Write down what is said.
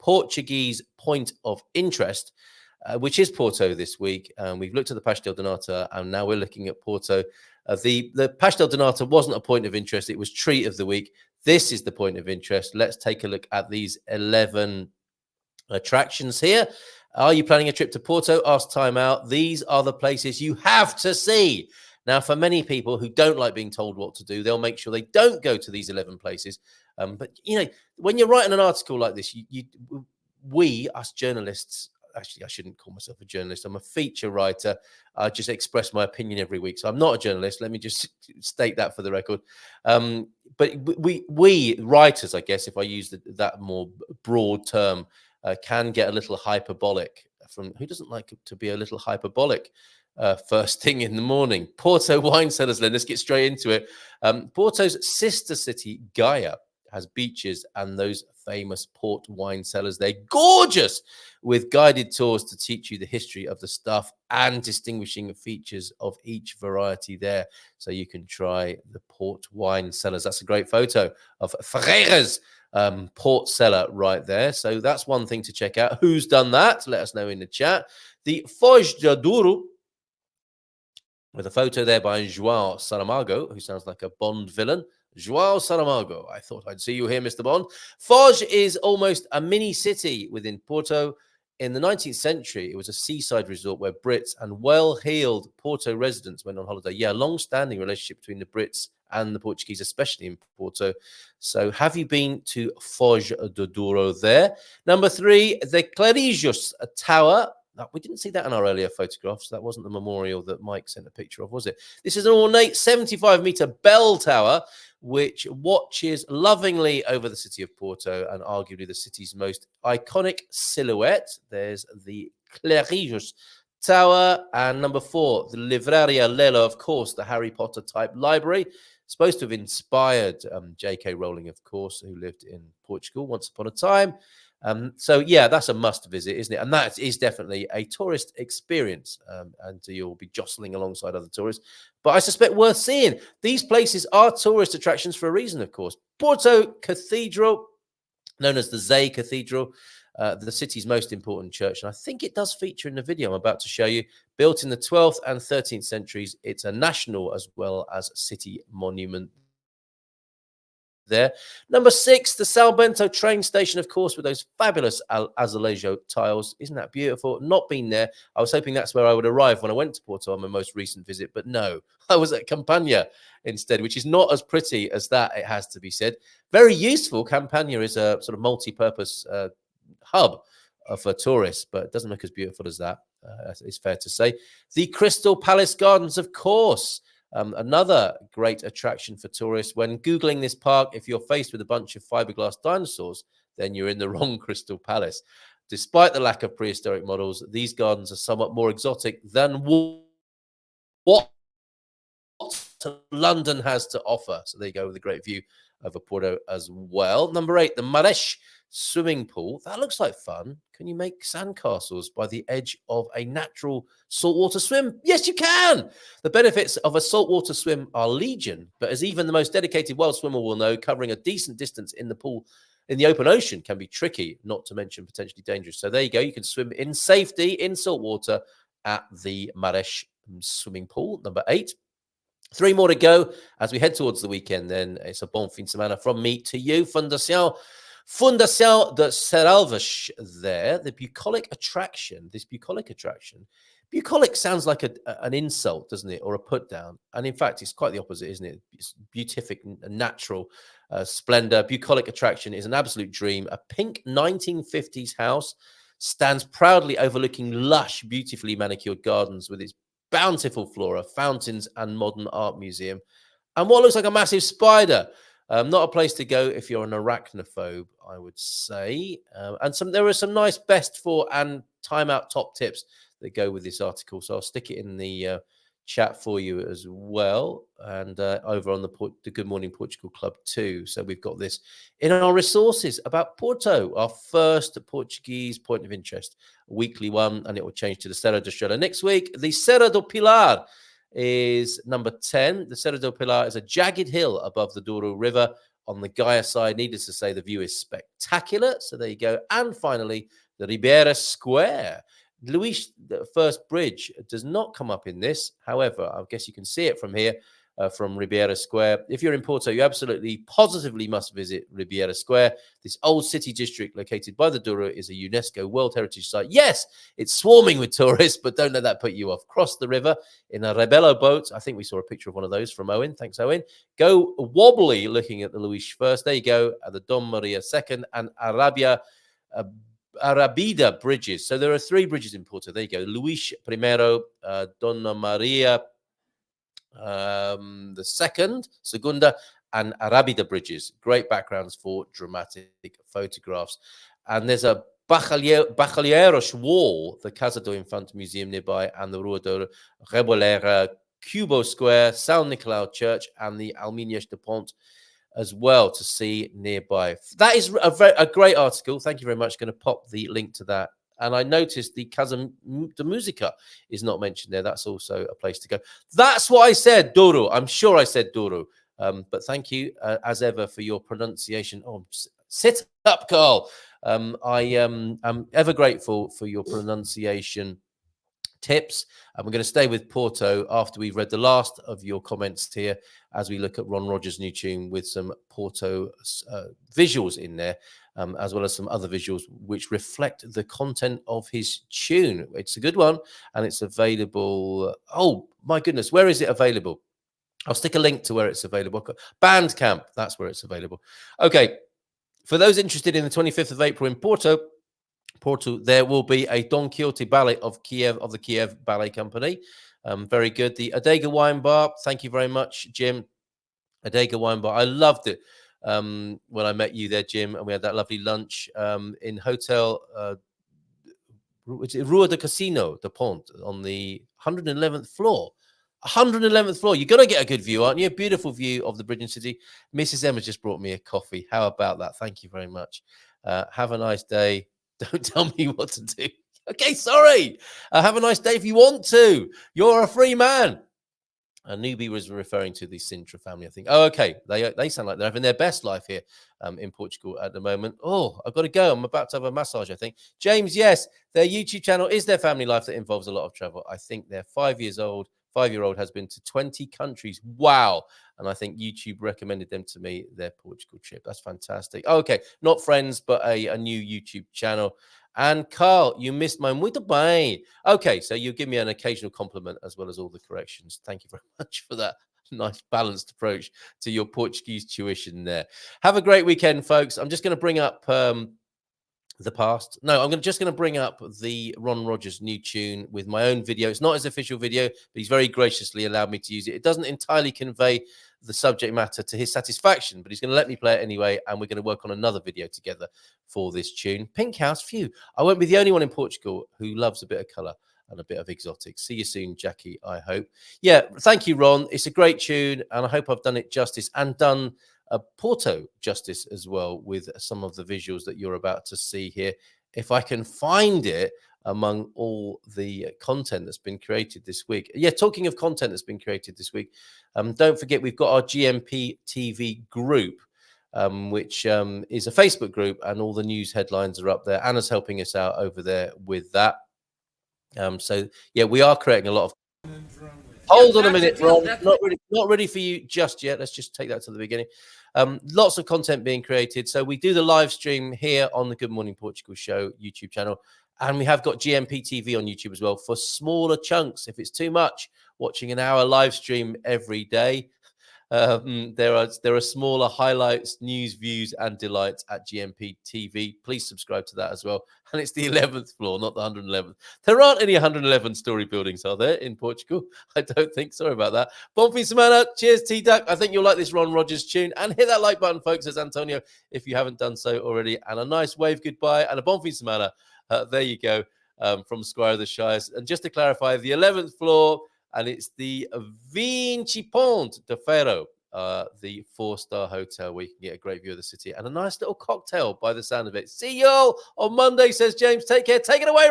Portuguese Point of Interest, which is Porto this week. We've looked at the Pastel de Nata, and now we're looking at Porto. The Pastel de Nata wasn't a point of interest. It was treat of the week. This is the point of interest. Let's take a look at these 11 attractions here. Are you planning a trip to Porto? Ask time out. These are the places you have to see. Now, for many people who don't like being told what to do, they'll make sure they don't go to these 11 places. But, you know, when you're writing an article like this, we, us journalists, actually, I shouldn't call myself a journalist. I'm a feature writer. I just express my opinion every week. So I'm not a journalist. Let me just state that for the record. But we writers, I guess, if I use that more broad term, can get a little hyperbolic. From who doesn't like to be a little hyperbolic first thing in the morning? Porto wine cellars, then let's get straight into it. Porto's sister city, Gaia, has beaches and those famous port wine cellars. They're gorgeous, with guided tours to teach you the history of the stuff and distinguishing features of each variety there. So you can try the port wine cellars. That's a great photo of Ferreira's port cellar right there. So that's one thing to check out. Who's done that? Let us know in the chat. The Foz de Douro, with a photo there by João Saramago, who sounds like a Bond villain. João Saramago, I thought I'd see you here, Mr. Bond. Foz is almost a mini city within Porto. In the 19th century, it was a seaside resort where Brits and well-heeled Porto residents went on holiday. Yeah, long-standing relationship between the Brits and the Portuguese, especially in Porto. So have you been to Foz de Douro there? Number 3, the Clarijos Tower. We didn't see that in our earlier photographs. That wasn't the memorial that Mike sent a picture of, was it? This is an ornate 75-meter bell tower, which watches lovingly over the city of Porto and arguably the city's most iconic silhouette. There's the Clarijos Tower. And number 4, the Livraria Lelo, of course, the Harry Potter type library. Supposed to have inspired J.K. Rowling, of course, who lived in Portugal once upon a time. So, yeah, that's a must visit, isn't it? And that is definitely a tourist experience. And you'll be jostling alongside other tourists. But I suspect worth seeing. These places are tourist attractions for a reason, of course. Porto Cathedral, known as the Zay Cathedral, the city's most important church. And I think it does feature in the video I'm about to show you. Built in the 12th and 13th centuries, it's a national as well as city monument there. Number 6, the São Bento train station, of course, with those fabulous azulejo tiles. Isn't that beautiful? Not been there. I was hoping that's where I would arrive when I went to Porto on my most recent visit, but no, I was at Campania instead, which is not as pretty as that, it has to be said. Very useful. Campania is a sort of multi-purpose hub for tourists, but it doesn't look as beautiful as that. It's fair to say. The Crystal Palace Gardens, of course. Another great attraction for tourists. When Googling this park, if you're faced with a bunch of fiberglass dinosaurs, then you're in the wrong Crystal Palace. Despite the lack of prehistoric models, these gardens are somewhat more exotic than what London has to offer. So there you go, with a great view over Porto as well. Number 8, the Marés swimming pool. That looks like fun. Can you make sandcastles by the edge of a natural saltwater swim? Yes, you can. The benefits of a saltwater swim are legion, but as even the most dedicated wild swimmer will know, covering a decent distance in the pool in the open ocean can be tricky, not to mention potentially dangerous. So there you go. You can swim in safety in saltwater at the Marés swimming pool. Number 8. 3 more to go as we head towards the weekend. Then it's a bon fin de semana from me to you. Fundação de Serralves there. The bucolic attraction. Bucolic sounds like an insult, doesn't it? Or a put down. And in fact, it's quite the opposite, isn't it? It's beatific, natural splendor. Bucolic attraction is an absolute dream. A pink 1950s house stands proudly overlooking lush, beautifully manicured gardens with its bountiful flora, fountains, and modern art museum. And what looks like a massive spider. Not a place to go if you're an arachnophobe, I would say. And there are some nice best for and timeout top tips that go with this article. So I'll stick it in the chat for you as well. And over on the Good Morning Portugal Club too. So we've got this in our resources about Porto, our first Portuguese point of interest, weekly one, and it will change to the Serra da Estrela next week. The Serra do Pilar is number 10. The Serra do Pilar is a jagged hill above the Douro River on the Gaia side. Needless to say, the view is spectacular. So there you go. And finally, the Ribeira Square. Luis, the first bridge, does not come up in this. However, I guess you can see it from here, from Ribeira Square. If you're in Porto, you absolutely, positively must visit Ribeira Square. This old city district located by the Douro is a UNESCO World Heritage Site. Yes, it's swarming with tourists, but don't let that put you off. Cross the river in a Rebelo boat. I think we saw a picture of one of those from Owen. Thanks, Owen. Go wobbly looking at the Luis first. There you go. At the Dom Maria second and Arabida bridges. So there are 3 bridges in Porto. There you go. Luis Primero, Donna Maria the second, Segunda, and Arabida bridges. Great backgrounds for dramatic photographs. And there's a Bacalheiros wall, the Casa do Infante Museum nearby, and the Rua do Reboleira, Cubo Square, São Nicolau Church, and the Alminhas de Ponte as well to see nearby. That is a great article. Thank you very much. Going to pop the link to that. And I noticed the Casa de Musica is not mentioned there. That's also a place to go. That's what I said, Douro. I'm sure I said Douro. But thank you, as ever, for your pronunciation. Oh, sit up, Carl. I am ever grateful for your pronunciation tips. And we're going to stay with Porto after we've read the last of your comments here, as we look at Ron Rogers' new tune with some Porto visuals in there, as well as some other visuals which reflect the content of his tune. It's a good one, and it's available. Oh my goodness, where is it available? I'll stick a link to where it's available. Bandcamp, that's where it's available. Okay, for those interested in the 25th of April in Porto, there will be a Don Quixote ballet of Kiev, of the Kiev Ballet Company. Very good. The Adega Wine Bar, thank you very much, Jim. Adega Wine Bar, I loved it when I met you there, Jim, and we had that lovely lunch in Hotel Rua do Casino de Ponte on the 111th floor. 111th floor. You're going to get a good view, aren't you? A beautiful view of the Bridging City. Mrs. Emma just brought me a coffee. How about that? Thank you very much. Have a nice day. Don't tell me what to do. Okay, sorry. Have a nice day if you want to. You're a free man. A newbie was referring to the Sintra family, I think. Oh, okay. They sound like they're having their best life here in Portugal at the moment. Oh, I've got to go. I'm about to have a massage, I think. James, yes, their YouTube channel is their family life that involves a lot of travel. I think they're 5 years old. 5-year-old has been to 20 countries. Wow. And I think YouTube recommended them to me, their Portugal trip. That's fantastic. Okay, not friends, but a new YouTube channel. And Carl, you missed my muito bem. Okay, so you give me an occasional compliment as well as all the corrections. Thank you very much for that nice balanced approach to your Portuguese tuition there. Have a great weekend, folks. I'm just going to bring up the past. No, I'm just going to bring up the Ron Rogers new tune with my own video. It's not his official video, but he's very graciously allowed me to use it. It doesn't entirely convey the subject matter to his satisfaction, but he's going to let me play it anyway, and we're going to work on another video together for this tune. Pink House Phew. I won't be the only one in Portugal who loves a bit of colour and a bit of exotic. See you soon, Jackie, I hope. Yeah, thank you, Ron. It's a great tune, and I hope I've done it justice and done Porto justice as well with some of the visuals that you're about to see here. If I can find it among all the content that's been created this week. Yeah, talking of content that's been created this week, don't forget we've got our GMP TV group, which is a Facebook group, and all the news headlines are up there. Anna's helping us out over there with that. So yeah, we are creating a lot of. Hold on a minute, Ron. Not ready for you just yet. Let's just take that to the beginning. Lots of content being created. So we do the live stream here on the Good Morning Portugal Show YouTube channel. And we have got GMP TV on YouTube as well for smaller chunks. If it's too much, watching an hour live stream every day, there are smaller highlights, news, views, and delights at GMP TV. Please subscribe to that as well. And it's the 11th floor, not the 111th. There aren't any 111 story buildings, are there, in Portugal? I don't think. Sorry about that. Bon fin semana. Cheers, T-Duck. I think you'll like this Ron Rogers tune. And hit that like button, folks, says Antonio, if you haven't done so already. And a nice wave goodbye and a bon fin semana. There you go, from Squire of the Shires. And just to clarify, the 11th floor, and it's the Vinci Ponte de Ferro, the 4-star hotel where you can get a great view of the city and a nice little cocktail by the sound of it. See you all on Monday, says James. Take care. Take it away, Ron.